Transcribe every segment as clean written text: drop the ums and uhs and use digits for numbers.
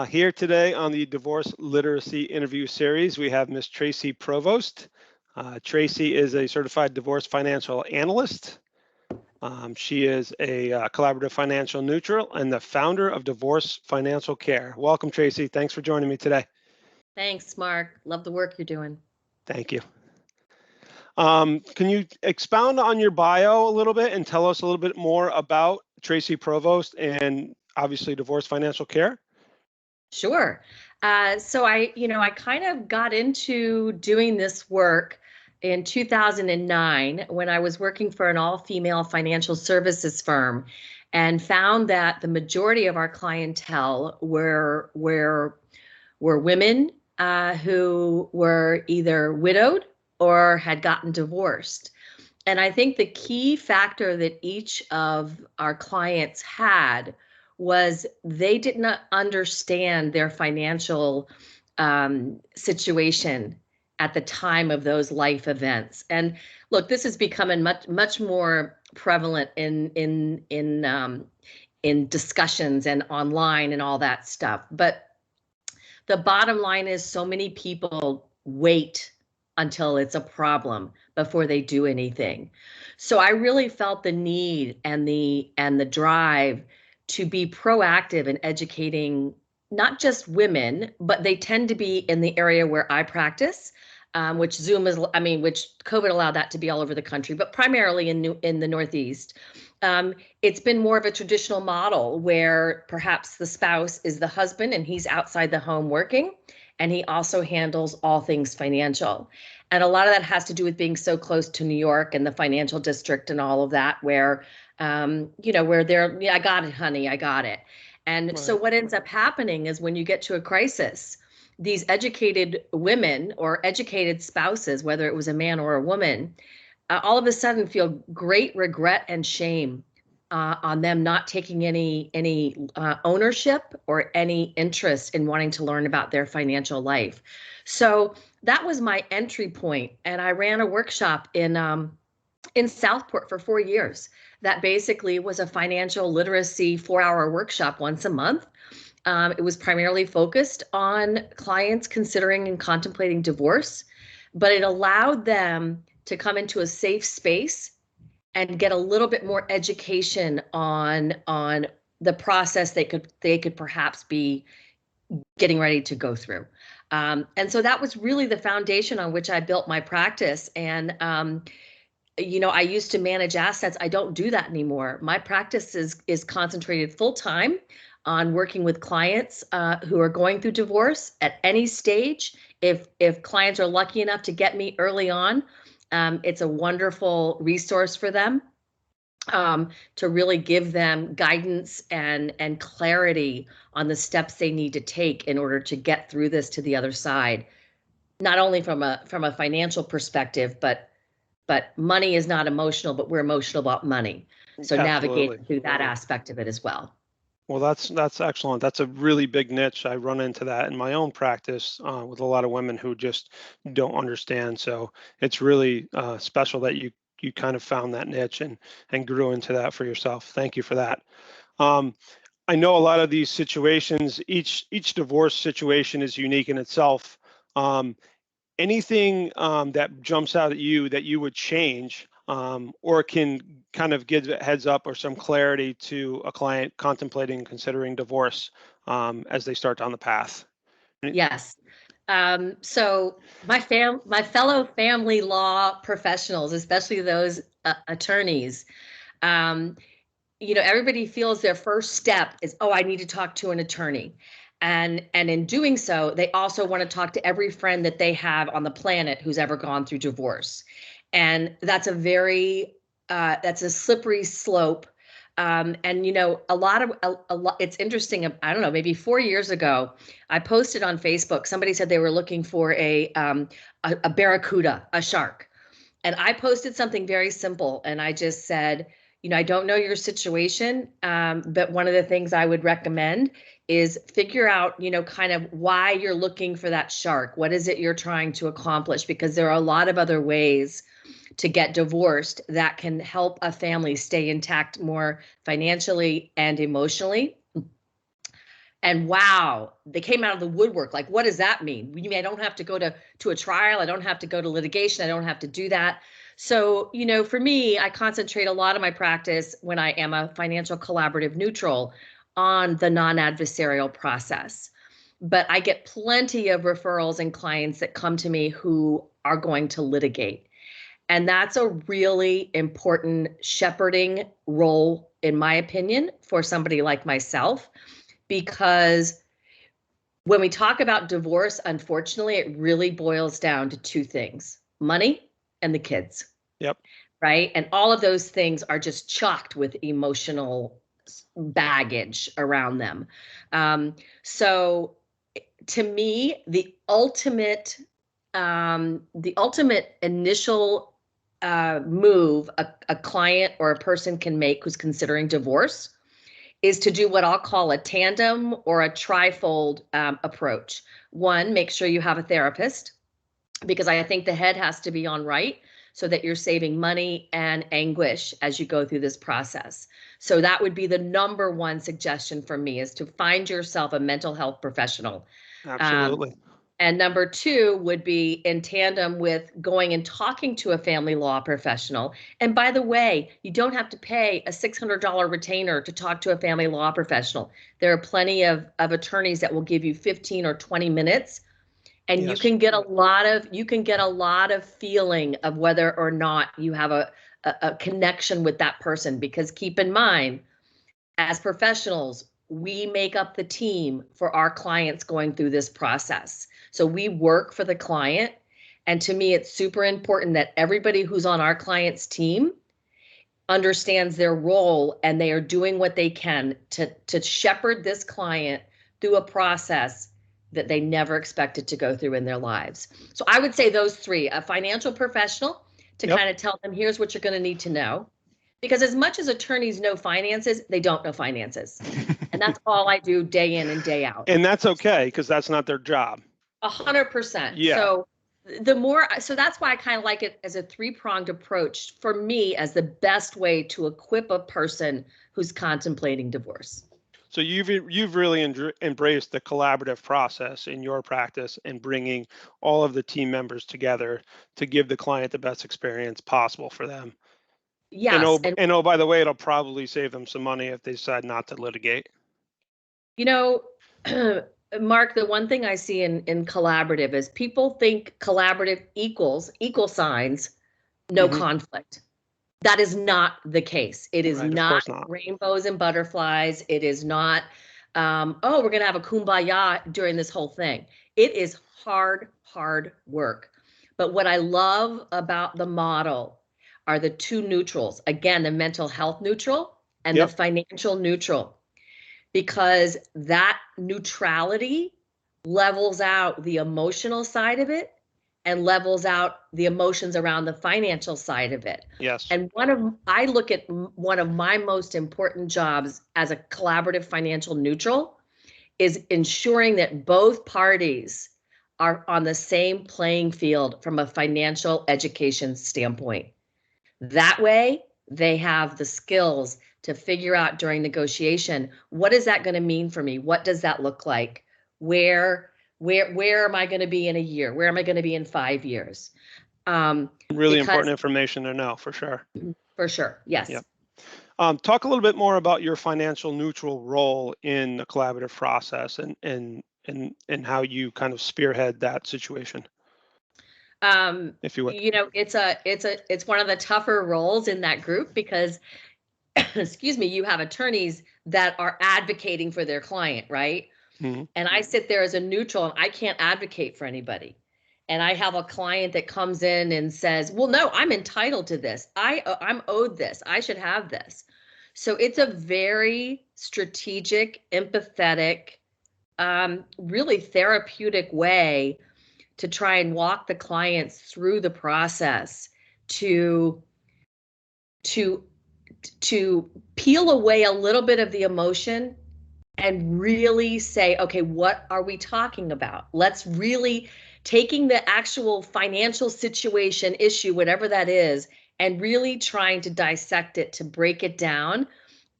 Here today on the Divorce Literacy Interview Series, we have Ms. Traci Provost. Traci is a Certified Divorce Financial Analyst. She is a collaborative financial neutral and the founder of Divorce Financial Care. Welcome, Traci. Thanks for joining me today. Thanks, Mark. Love the work you're doing. Thank you. Can you expound on your bio a little bit and tell us a little bit more about Traci Provost and obviously Divorce Financial Care? Sure. So I kind of got into doing this work in 2009 when I was working for an all-female financial services firm and found that the majority of our clientele were women who were either widowed or had gotten divorced. And I think the key factor that each of our clients had was they did not understand their financial situation at the time of those life events. And look, this is becoming much more prevalent in discussions and online and all that stuff. But the bottom line is so many people wait until it's a problem before they do anything. So I really felt the need and the drive to be proactive in educating not just women, but they tend to be in the area where I practice, which which COVID allowed that to be all over the country, but primarily in the Northeast. It's been more of a traditional model where perhaps the spouse is the husband and he's outside the home working, and he also handles all things financial. And a lot of that has to do with being so close to New York and the financial district and all of that, where where they're, yeah, I got it, honey, I got it. And Right. So what ends up happening is when you get to a crisis, these educated women or educated spouses, whether it was a man or a woman, all of a sudden feel great regret and shame on them not taking any ownership or any interest in wanting to learn about their financial life. So that was my entry point, and I ran a workshop in Southport for 4 years. That basically was a financial literacy 4-hour workshop once a month. It was primarily focused on clients considering and contemplating divorce, but it allowed them to come into a safe space and get a little bit more education on the process they could perhaps be getting ready to go through. And so that was really the foundation on which I built my practice. And I used to manage assets. I don't do that anymore. My practice is concentrated full time on working with clients who are going through divorce at any stage. If clients are lucky enough to get me early on, it's a wonderful resource for them to really give them guidance and clarity on the steps they need to take in order to get through this to the other side. Not only from a financial perspective, but money is not emotional, but we're emotional about money. So navigating through that aspect of it as well. Well, that's excellent. That's a really big niche. I run into that in my own practice with a lot of women who just don't understand. So it's really special that you kind of found that niche and grew into that for yourself. Thank you for that. I know a lot of these situations, each divorce situation is unique in itself. Anything that jumps out at you that you would change or can kind of give a heads up or some clarity to a client contemplating and considering divorce as they start down the path? Yes. So my fellow family law professionals, especially those attorneys, everybody feels their first step is, oh, I need to talk to an attorney. And in doing so, they also want to talk to every friend that they have on the planet who's ever gone through divorce. And that's that's a slippery slope. And a lot, it's interesting. I don't know, maybe 4 years ago, I posted on Facebook, somebody said they were looking for a barracuda, a shark. And I posted something very simple. And I just said, I don't know your situation, but one of the things I would recommend is figure out, kind of why you're looking for that shark. What is it you're trying to accomplish? Because there are a lot of other ways to get divorced that can help a family stay intact more financially and emotionally. And wow, they came out of the woodwork. Like, what does that mean? You mean I don't have to go to a trial? I don't have to go to litigation. I don't have to do that. So, for me, I concentrate a lot of my practice when I am a financial collaborative neutral on the non-adversarial process. But I get plenty of referrals and clients that come to me who are going to litigate. And that's a really important shepherding role, in my opinion, for somebody like myself, because when we talk about divorce, unfortunately, it really boils down to two things: money and the kids. Yep. Right. And all of those things are just chocked with emotional baggage around them. So to me, the ultimate initial move a client or a person can make who's considering divorce is to do what I'll call a tandem or a trifold approach. One, make sure you have a therapist, because I think the head has to be on right so that you're saving money and anguish as you go through this process. So that would be the number one suggestion for me, is to find yourself a mental health professional. Um, Absolutely. and number two would be in tandem with going and talking to a family law professional. And by the way, you don't have to pay a $600 retainer to talk to a family law professional. There are plenty of attorneys that will give you 15 or 20 minutes, and you Yes. can get a lot of feeling of whether or not you have a connection with that person. Because keep in mind, as professionals, we make up the team for our clients going through this process. So we work for the client. And to me, it's super important that everybody who's on our client's team understands their role, and they are doing what they can to shepherd this client through a process that they never expected to go through in their lives. So I would say those three: a financial professional to Yep. kind of tell them, here's what you're going to need to know. Because as much as attorneys know finances, they don't know finances. And that's all I do day in and day out. And that's okay, because that's not their job. 100%. Yeah. So that's why I kind of like it as a three-pronged approach for me, as the best way to equip a person who's contemplating divorce. So you've really embraced the collaborative process in your practice and bringing all of the team members together to give the client the best experience possible for them. And Yes. oh, And, and oh, by the way, it'll probably save them some money if they decide not to litigate. you know, Mark, the one thing I see in collaborative is people think collaborative equals equal signs, no Hmm. conflict. That is not the case. It is Right. Of not course not. rainbows and butterflies. It is not, oh, we're going to have a kumbaya during this whole thing. It is hard, hard work. But what I love about the model are the two neutrals. Again, the mental health neutral and the Yep. financial neutral, because that neutrality levels out the emotional side of it and levels out the emotions around the financial side of it. Yes. And I look at one of my most important jobs as a collaborative financial neutral is ensuring that both parties are on the same playing field from a financial education standpoint. That way, they have the skills to figure out during negotiation, what is that going to mean for me? What does that look like? Where where am I going to be in a year? Where am I going to be in 5 years? Really Because important information to know, for sure. for sure, yes. Yep. Talk a little bit more about your financial neutral role in the collaborative process, and how you kind of spearhead that situation, if you would. It's one of the tougher roles in that group, because excuse me, you have attorneys that are advocating for their client, right? Hmm. And I sit there as a neutral and I can't advocate for anybody. And I have a client that comes in and says, "Well, no, I'm entitled to this. I'm owed this. I should have this." So it's a very strategic, empathetic, really therapeutic way to try and walk the clients through the process to to to peel away a little bit of the emotion and really say, okay, what are we talking about? Let's really taking the actual financial situation, issue, whatever that is, and really trying to dissect it, to break it down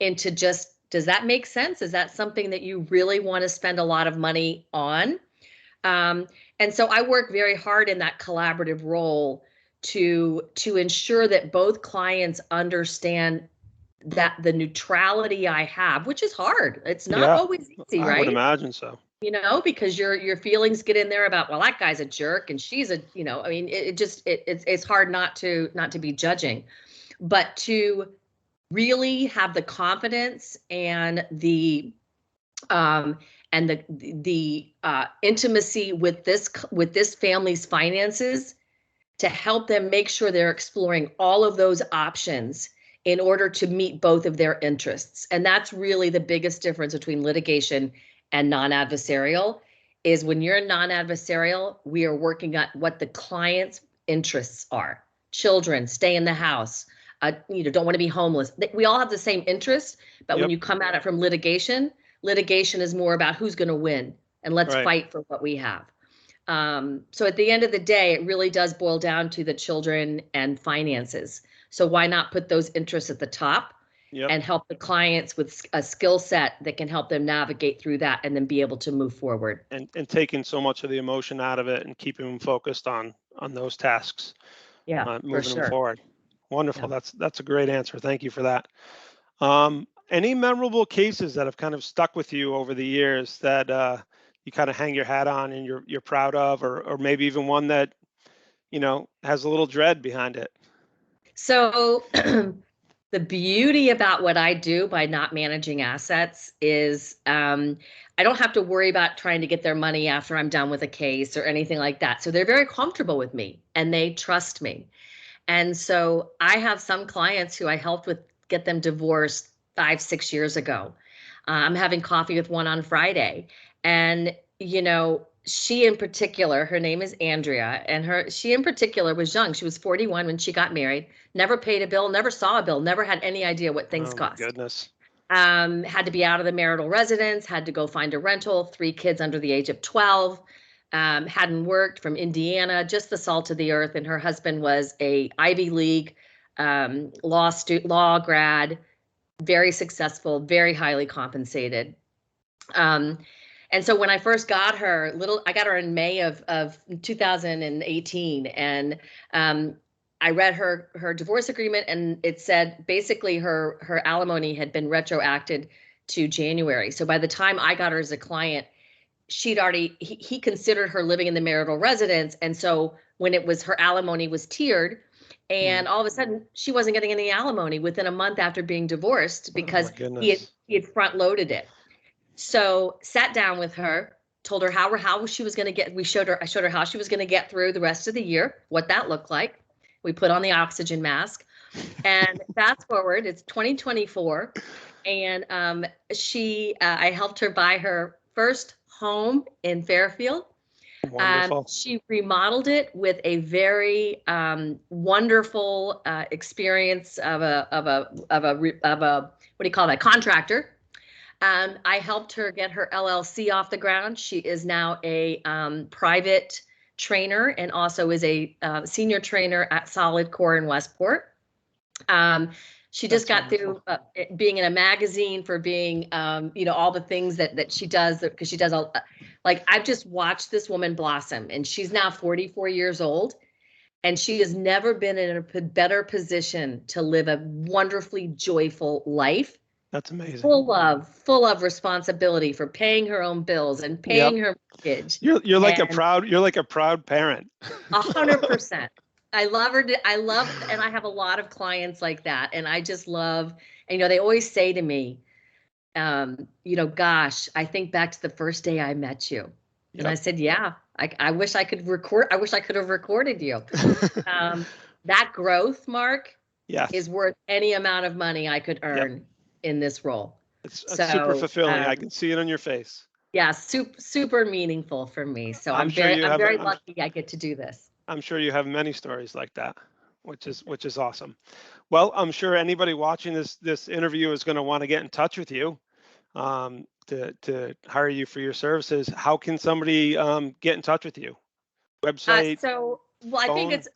into just Does that make sense? Is that something that you really want to spend a lot of money on? And so I work very hard in that collaborative role to ensure that both clients understand that the neutrality I have, which is hard. It's not Yeah, always easy, I would right? imagine so. Because your feelings get in there about, well, that guy's a jerk and she's a, I mean, it's hard not to be judging, but to really have the confidence and the intimacy with this family's finances to help them make sure they're exploring all of those options in order to meet both of their interests. And that's really the biggest difference between litigation and non-adversarial, is when you're non-adversarial, we are working on what the client's interests are. Children, stay in the house, don't want to be homeless. We all have the same interests, but when Yep. you come at it from litigation is more about who's going to win, and let's Right. fight for what we have. So at the end of the day, it really does boil down to the children and finances. So why not put those interests at the top Yep. and help the clients with a skill set that can help them navigate through that and then be able to move forward. And taking so much of the emotion out of it and keeping them focused on those tasks, Yeah, for moving them sure. forward. Wonderful. Yeah. That's a great answer. Thank you for that. Any memorable cases that have kind of stuck with you over the years that you kind of hang your hat on and you're proud of, or maybe even one that has a little dread behind it? So the beauty about what I do by not managing assets is I don't have to worry about trying to get their money after I'm done with a case or anything like that. So they're very comfortable with me and they trust me. And so I have some clients who I helped with get them divorced 5, 6 years ago. I'm having coffee with one on Friday. And, she in particular, her name is Andrea, and she in particular was young. She was 41 when she got married, never paid a bill, never saw a bill, never had any idea what things Oh my cost. goodness. Had to be out of the marital residence, had to go find a rental, 3 kids under the age of 12. Hadn't worked, from Indiana, just the salt of the earth. And her husband was a Ivy League law grad, very successful, very highly compensated. And so when I first got her, I got her in May of 2018, and I read her divorce agreement, and it said basically her alimony had been retroacted to January. So by the time I got her as a client, he considered her living in the marital residence, and so when it was, her alimony was tiered, and all of a sudden she wasn't getting any alimony within a month after being divorced Oh my because goodness. he had front loaded it. So sat down with her, told her how she was going to get. I showed her how she was going to get through the rest of the year, what that looked like. We put on the oxygen mask, and fast forward, it's 2024, and I helped her buy her first home in Fairfield. Wonderful. She remodeled it with a very wonderful experience of a what do you call that, contractor. I helped her get her LLC off the ground. She is now a private trainer and also is a senior trainer at Solid Core in Westport. She just got through being in a magazine for being, all the things that she does, because she does I've just watched this woman blossom, and she's now 44 years old. And she has never been in a better position to live a wonderfully joyful life. That's amazing. Full of responsibility for paying her own bills and paying her mortgage. You're like a proud parent. 100%. I love her. And I have a lot of clients like that. And I just love, and they always say to me, gosh, I think back to the first day I met you. And I said, yeah, I wish I could have recorded you. That growth, Mark, is worth any amount of money I could earn in this role. It's super fulfilling. I can see it on your face. Yeah, super meaningful for me. So I'm very lucky I get to do this. I'm sure you have many stories like that, which is awesome. Well, I'm sure anybody watching this interview is going to want to get in touch with you to hire you for your services. How can somebody get in touch with you? Website? I think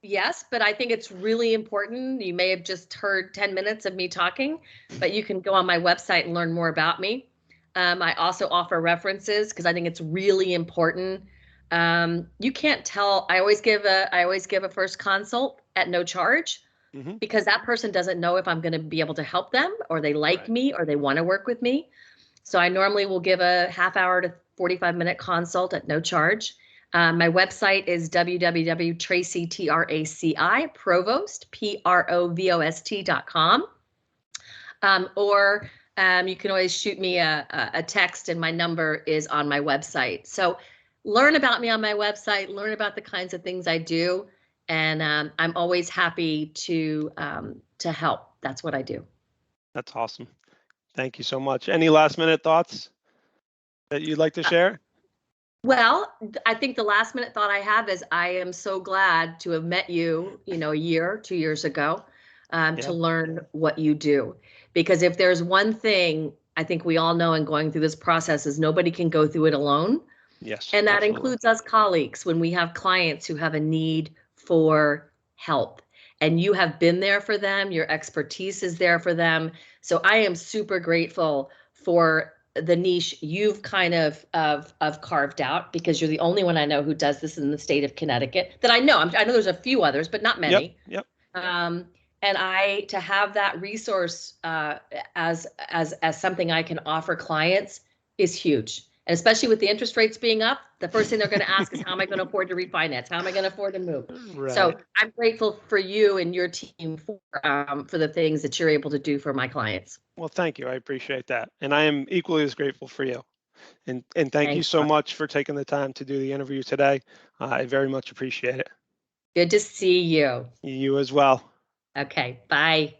Yes, but I think it's really important. You may have just heard 10 minutes of me talking, but you can go on my website and learn more about me. I also offer references because I think it's really important. You can't tell. I always give a first consult at no charge Hmm. because that person doesn't know if I'm going to be able to help them or they like Right. me or they want to work with me. So I normally will give a half hour to 45-minute consult at no charge. My website is www.traci, Traci, Provost, Provost.com. Or you can always shoot me a text, and my number is on my website. So learn about me on my website, learn about the kinds of things I do, and I'm always happy to help. That's what I do. That's awesome. Thank you so much. Any last minute thoughts that you'd like to share? Well, I think the last minute thought I have is I am so glad to have met you, a year, 2 years ago, to Yeah. learn what you do. Because if there's one thing I think we all know in going through this process is nobody can go through it alone. Yes, And that absolutely. includes us colleagues when we have clients who have a need for help. And you have been there for them, your expertise is there for them. So I am super grateful for the niche you've kind of carved out because you're the only one I know who does this in the state of Connecticut that I know. I know there's a few others, but not Yep. many. Yep. Um, and I to have that resource as something I can offer clients is huge. And especially with the interest rates being up, the first thing they're going to ask is how am I going to afford to refinance? How am I going to afford to move? So Right. I'm grateful for you and your team for the things that you're able to do for my clients. Well, thank you. I appreciate that. And I am equally as grateful for you. And thank you Thanks, so Marc. much for taking the time to do the interview today. I very much appreciate it. Good to see you. You as well. Okay, bye.